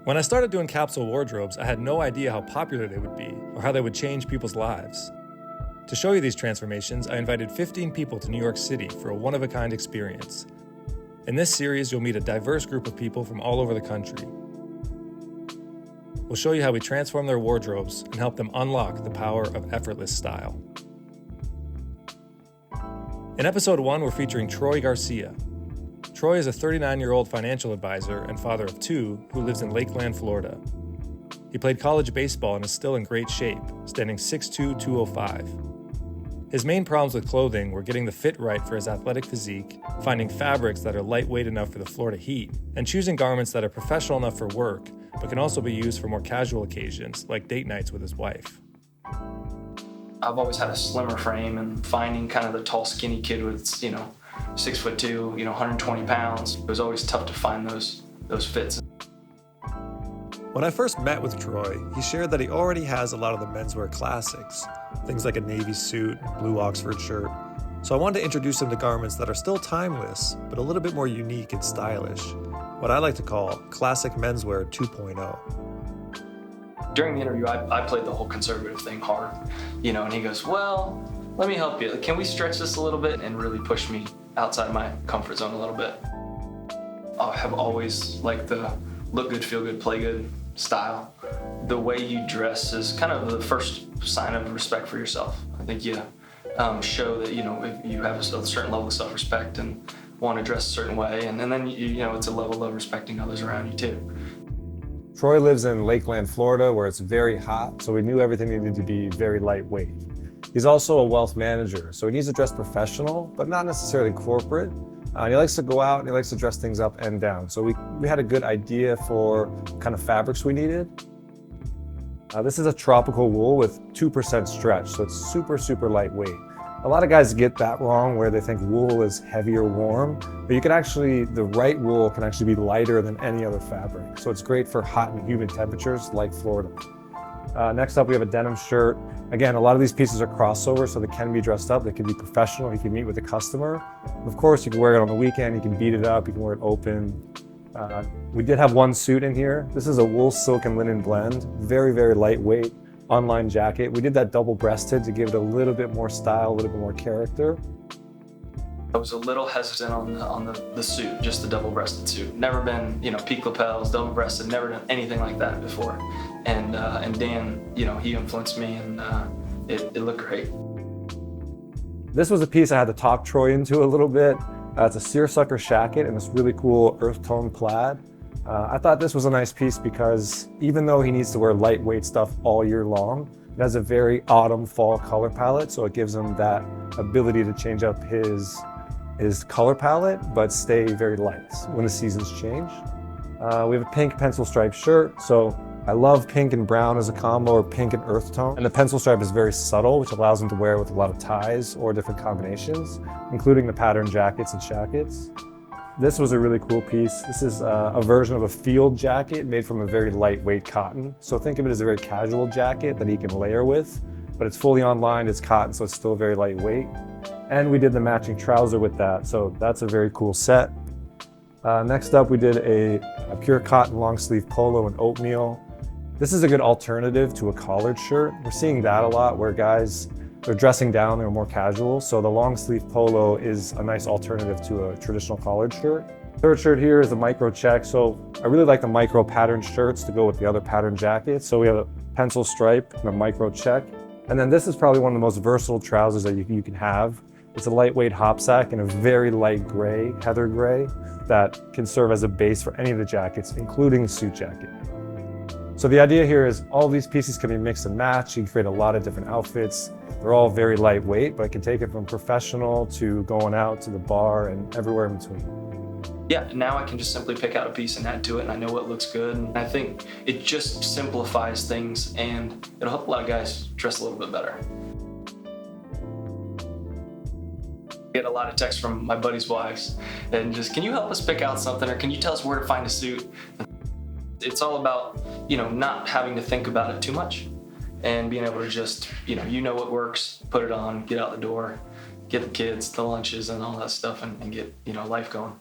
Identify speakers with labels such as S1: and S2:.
S1: When I started doing capsule wardrobes, I had no idea how popular they would be or how they would change people's lives. To show you these transformations, I invited 15 people to New York City for a one-of-a-kind experience. In this series, you'll meet a diverse group of people from all over the country. We'll show you how we transform their wardrobes and help them unlock the power of effortless style. In episode 1, we're featuring Troy Garcia. Troy is a 39-year-old financial advisor and father of 2 who lives in Lakeland, Florida. He played college baseball and is still in great shape, standing 6'2", 205. His main problems with clothing were getting the fit right for his athletic physique, finding fabrics that are lightweight enough for the Florida heat, and choosing garments that are professional enough for work, but can also be used for more casual occasions, like date nights with his wife.
S2: I've always had a slimmer frame, and finding kind of the tall, skinny kid with, 6'2", 120 pounds, it was always tough to find those fits.
S1: When I first met with Troy, he shared that he already has a lot of the menswear classics, things like a navy suit and blue Oxford shirt. So I wanted to introduce him to garments that are still timeless, but a little bit more unique and stylish, what I like to call classic menswear 2.0.
S2: During the interview, I played the whole conservative thing hard, and he goes, well, let me help you. Can we stretch this a little bit, and really push me outside my comfort zone a little bit. I have always liked the look good, feel good, play good style. The way you dress is kind of the first sign of respect for yourself. I think you show that, if you have a certain level of self-respect and want to dress a certain way, and then, it's a level of respecting others around you too.
S3: Troy lives in Lakeland, Florida, where it's very hot, so we knew everything needed to be very lightweight. He's also a wealth manager, so he needs to dress professional, but not necessarily corporate. He likes to go out and he likes to dress things up and down. So we had a good idea for kind of fabrics we needed. This is a tropical wool with 2% stretch, so it's super, super lightweight. A lot of guys get that wrong where they think wool is heavy or warm, but the right wool can actually be lighter than any other fabric. So it's great for hot and humid temperatures like Florida. Next up, we have a denim shirt. Again, a lot of these pieces are crossover, so they can be dressed up. They can be professional. You can meet with a customer. Of course, you can wear it on the weekend. You can beat it up. You can wear it open. We did have one suit in here. This is a wool, silk, and linen blend. Very, very lightweight online jacket. We did that double-breasted to give it a little bit more style, a little bit more character.
S2: I was a little hesitant on the suit, just the double-breasted suit. Never been, peak lapels, double-breasted, never done anything like that before. And Dan, he influenced me, and it looked great.
S3: This was a piece I had to talk Troy into a little bit. It's a seersucker shacket and this really cool earth tone plaid. I thought this was a nice piece because even though he needs to wear lightweight stuff all year long, it has a very autumn fall color palette, so it gives him that ability to change up his color palette, but stay very light when the seasons change. We have a pink pencil stripe shirt, so I love pink and brown as a combo, or pink and earth tone. And the pencil stripe is very subtle, which allows him to wear with a lot of ties or different combinations, including the pattern jackets and shackets. This was a really cool piece. This is a version of a field jacket made from a very lightweight cotton. So think of it as a very casual jacket that he can layer with, but it's fully online, it's cotton, so it's still very lightweight. And we did the matching trouser with that, so that's a very cool set. Next up, we did a pure cotton long sleeve polo in oatmeal. This is a good alternative to a collared shirt. We're seeing that a lot where guys, they're dressing down, they're more casual. So the long sleeve polo is a nice alternative to a traditional collared shirt. Third shirt here is a micro check. So I really like the micro pattern shirts to go with the other pattern jackets. So we have a pencil stripe and a micro check. And then this is probably one of the most versatile trousers that you can have. It's a lightweight hop sack in a very light gray, heather gray, that can serve as a base for any of the jackets, including the suit jacket. So the idea here is all these pieces can be mixed and matched. You can create a lot of different outfits. They're all very lightweight, but I can take it from professional to going out to the bar and everywhere in between.
S2: Yeah, now I can just simply pick out a piece and add to it, and I know what looks good. And I think it just simplifies things, and it'll help a lot of guys dress a little bit better. I get a lot of texts from my buddies' wives, and just, can you help us pick out something, or can you tell us where to find a suit? It's all about, not having to think about it too much and being able to just, you know what works, put it on, get out the door, get the kids, the lunches and all that stuff, and get, life going.